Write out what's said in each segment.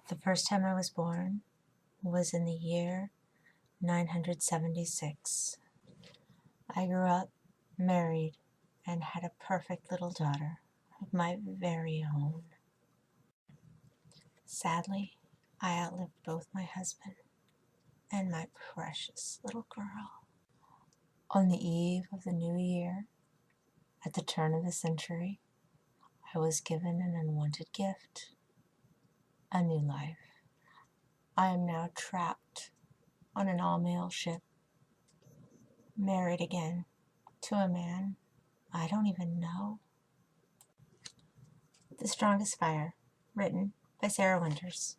The first time I was born was in the year 976. I grew up, married, and had a perfect little daughter of my very own. Sadly, I outlived both my husband and my precious little girl. On the eve of the new year, at the turn of the century, I was given an unwanted gift, a new life. I am now trapped on an all-male ship, married again to a man I don't even know. The Strongest Fire, written by Sarah Winters.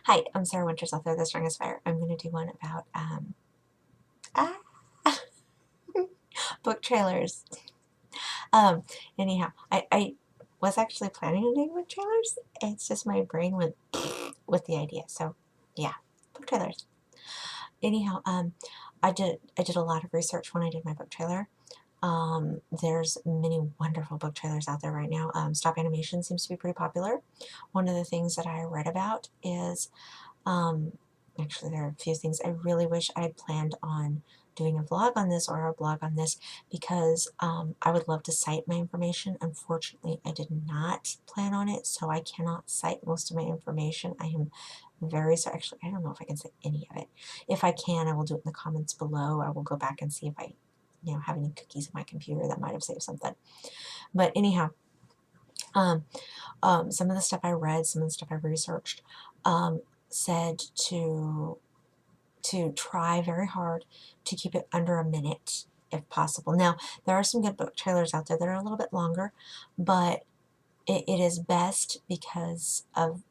Hi, I'm Sarah Winters, author of The Strongest Fire. I'm going to do one about book trailers. Anyhow, I was actually planning on doing book trailers. It's just my brain went with the idea. So yeah, book trailers. Anyhow, I did a lot of research when I did my book trailer. There's many wonderful book trailers out there right now. Stop animation seems to be pretty popular. One of the things that I read about is, actually there are a few things. I really wish I had planned on doing a vlog on this or a blog on this because I would love to cite my information. Unfortunately, I did not plan on it, so I cannot cite most of my information. I am very sorry. Actually, I don't know if I can cite any of it. If I can, I will do it in the comments below. I will go back and see if I have any cookies in my computer that might have saved something. But anyhow, some of the stuff I read, some of the stuff I researched, said to try very hard to keep it under a minute if possible. Now, there are some good book trailers out there that are a little bit longer, but it is best because of,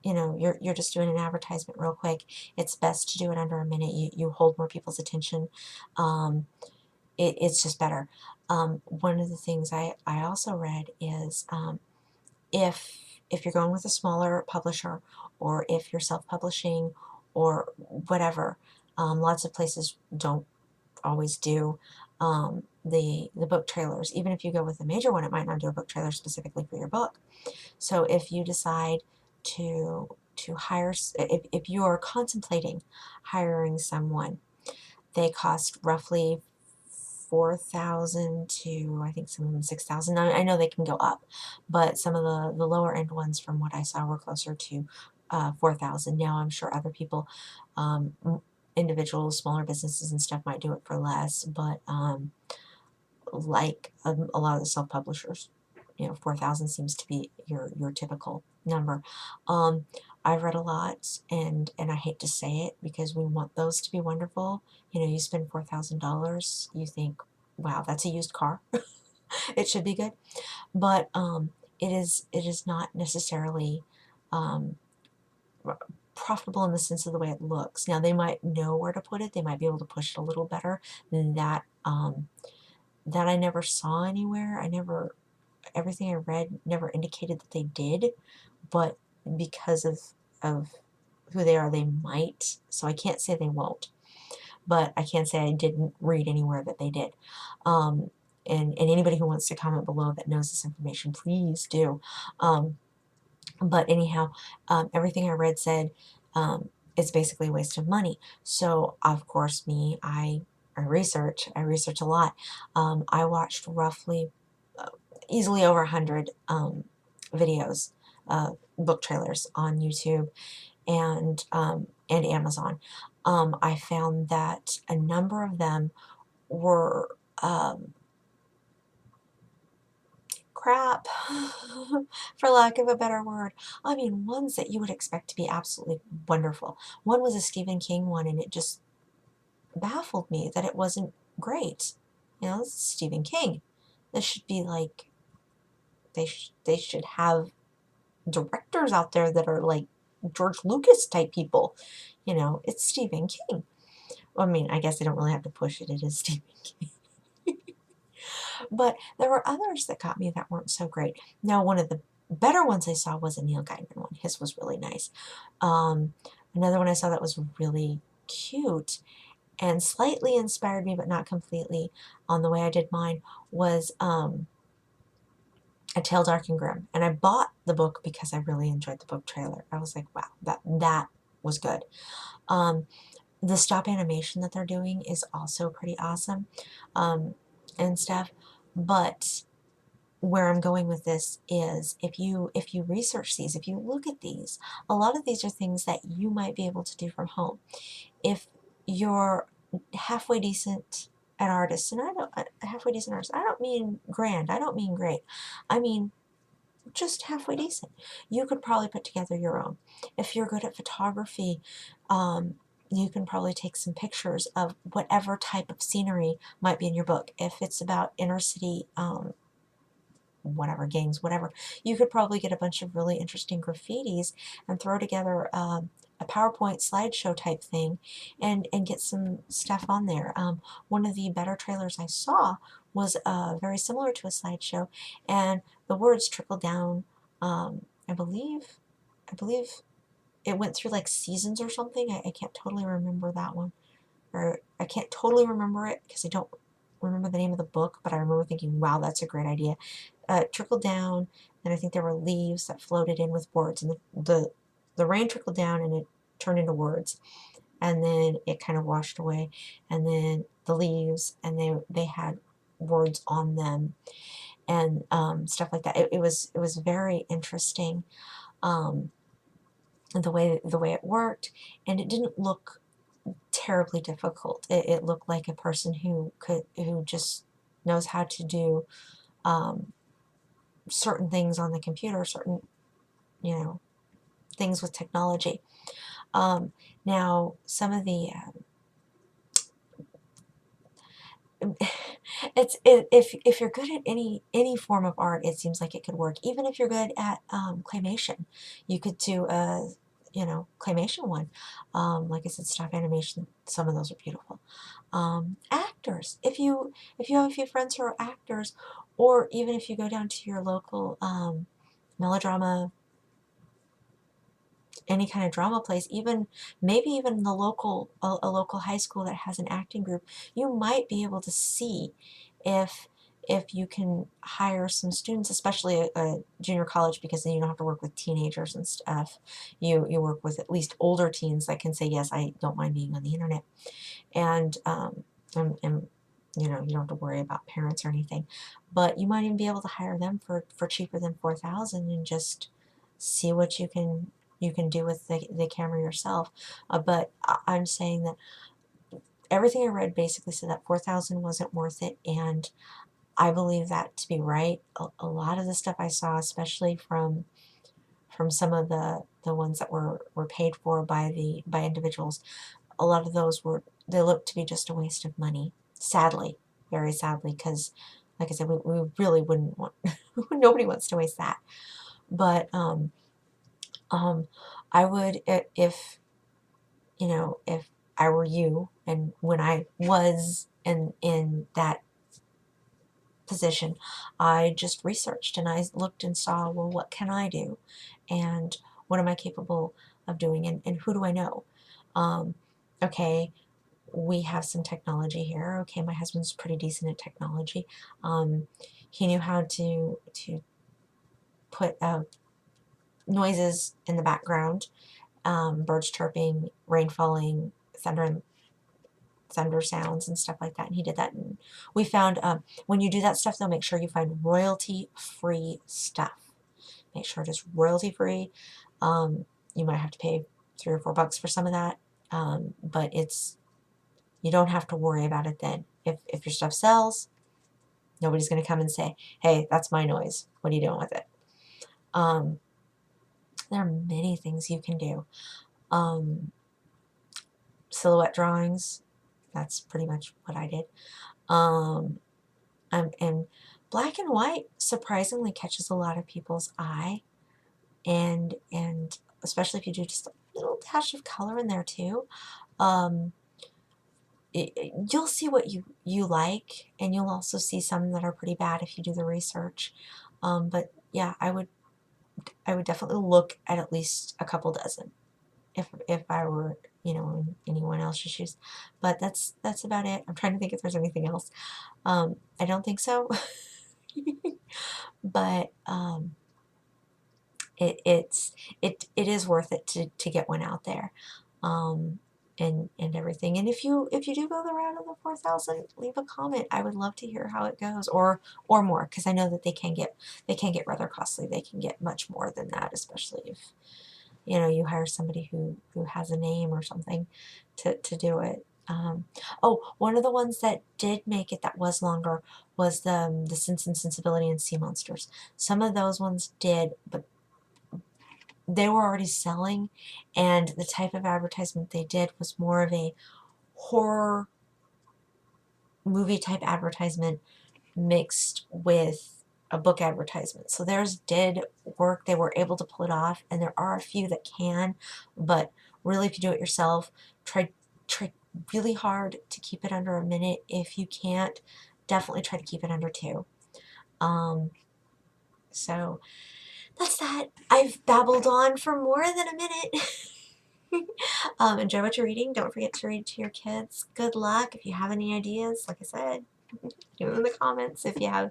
you're just doing an advertisement real quick. It's best to do it under a minute. You hold more people's attention. It's just better. One of the things I also read is if you're going with a smaller publisher, or if you're self-publishing or whatever, lots of places don't always do the book trailers. Even if you go with a major one, it might not do a book trailer specifically for your book. So if you decide to hire, if you are contemplating hiring someone, they cost roughly 4,000 to, I think some of them 6,000. I know they can go up, but some of the lower end ones from what I saw were closer to 4,000. Now I'm sure other people, individuals, smaller businesses and stuff might do it for less, but like a lot of the self-publishers, 4,000 seems to be your typical number. I've read a lot, and I hate to say it because we want those to be wonderful. You spend $4,000, you think, wow, that's a used car. It should be good, but it is not necessarily profitable in the sense of the way it looks. Now, they might know where to put it. They might be able to push it a little better than that. That I never saw anywhere. Everything I read never indicated that they did, but because of who they are, they might. So I can't say they won't, but I can say I didn't read anywhere that they did. And anybody who wants to comment below that knows this information, please do. But anyhow, everything I read said it's basically a waste of money. So of course, I research a lot. I watched roughly easily over 100 videos, book trailers on YouTube and Amazon. I found that a number of them were crap, for lack of a better word. I mean, ones that you would expect to be absolutely wonderful. One was a Stephen King one, and it just baffled me that it wasn't great. This is Stephen King. This should be like, they should have directors out there that are like George Lucas type people. It's Stephen King. Well, I mean, I guess I don't really have to push it. It is Stephen King. But there were others that got me that weren't so great. Now, one of the better ones I saw was a Neil Gaiman one. His was really nice. Another one I saw that was really cute and slightly inspired me, but not completely on the way I did mine, was A Tale Dark and Grim. And I bought the book because I really enjoyed the book trailer. I was like, wow, that was good. Um, the stop animation that they're doing is also pretty awesome, and stuff. But where I'm going with this is if you research these, if you look at these, a lot of these are things that you might be able to do from home. If you're halfway decent an artist, and I don't halfway decent artist, I don't mean grand, I don't mean great, I mean just halfway decent. You could probably put together your own. If you're good at photography, um, you can probably take some pictures of whatever type of scenery might be in your book. If it's about inner city, whatever gangs, whatever, you could probably get a bunch of really interesting graffitis and throw together a PowerPoint slideshow type thing, and get some stuff on there. One of the better trailers I saw was very similar to a slideshow, and the words trickle down. I believe it went through like seasons or something. I can't totally remember that one, or I can't totally remember it because I don't remember the name of the book, but I remember thinking, wow, that's a great idea. It trickled down, and I think there were leaves that floated in with words, and the rain trickled down and it turned into words, and then it kind of washed away, and then the leaves, and they had words on them, and stuff like that. It was very interesting, um, the way it worked, and it didn't look terribly difficult. It looked like a person who just knows how to do um, certain things on the computer, certain, you know, things with technology. Now, some of the if you're good at any form of art, it seems like it could work. Even if you're good at claymation, you could do a claymation one. Like I said, stop animation. Some of those are beautiful. Actors. If you have a few friends who are actors, or even if you go down to your local melodrama, any kind of drama place, even maybe even a local high school that has an acting group, you might be able to see if you can hire some students, especially a junior college, because then you don't have to work with teenagers and stuff. You work with at least older teens that can say, yes, I don't mind being on the internet, and you don't have to worry about parents or anything. But you might even be able to hire them for cheaper than 4,000 and just see what you can do with the camera yourself. But I'm saying that everything I read basically said that 4,000 wasn't worth it, and I believe that to be right. A lot of the stuff I saw, especially from some of the ones that were paid for by individuals, a lot of those they looked to be just a waste of money. Sadly, very sadly, because like I said, we really wouldn't want nobody wants to waste that. But um, I would, if I were you, and when I was in that position, I just researched and I looked and saw, well, what can I do, and what am I capable of doing, and who do I know? Um, okay, we have some technology here. Okay, my husband's pretty decent at technology. He knew how to put noises in the background, birds chirping, rain falling, thunder sounds and stuff like that. And he did that. And we found when you do that stuff, though, make sure you find royalty-free stuff. Make sure it is royalty-free. You might have to pay $3 or $4 for some of that, but you don't have to worry about it then. If your stuff sells, nobody's going to come and say, hey, that's my noise. What are you doing with it? There are many things you can do. Silhouette drawings, that's pretty much what I did. And black and white surprisingly catches a lot of people's eye, and especially if you do just a little dash of color in there too. Um, you'll see what you like, and you'll also see some that are pretty bad if you do the research. But yeah, I would definitely look at least a couple dozen if I were, in anyone else's shoes. But that's about it. I'm trying to think if there's anything else. I don't think so. But it is worth it to get one out there, um, and everything. And if you do go the route of the 4,000, leave a comment. I would love to hear how it goes, or more, because I know that they can get rather costly. They can get much more than that, especially if you hire somebody who has a name or something to do it. Oh, one of the ones that did make it that was longer was the Sense and Sensibility and Sea Monsters. Some of those ones did, but they were already selling, and the type of advertisement they did was more of a horror movie type advertisement mixed with a book advertisement. So theirs did work. They were able to pull it off, and there are a few that can, but really, if you do it yourself, try really hard to keep it under a minute. If you can't, definitely try to keep it under 2. So that's that. I've babbled on for more than a minute. Enjoy what you're reading. Don't forget to read to your kids. Good luck. If you have any ideas, like I said, do them in the comments. If you have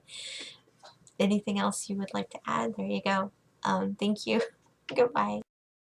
anything else you would like to add, there you go. Thank you. Goodbye.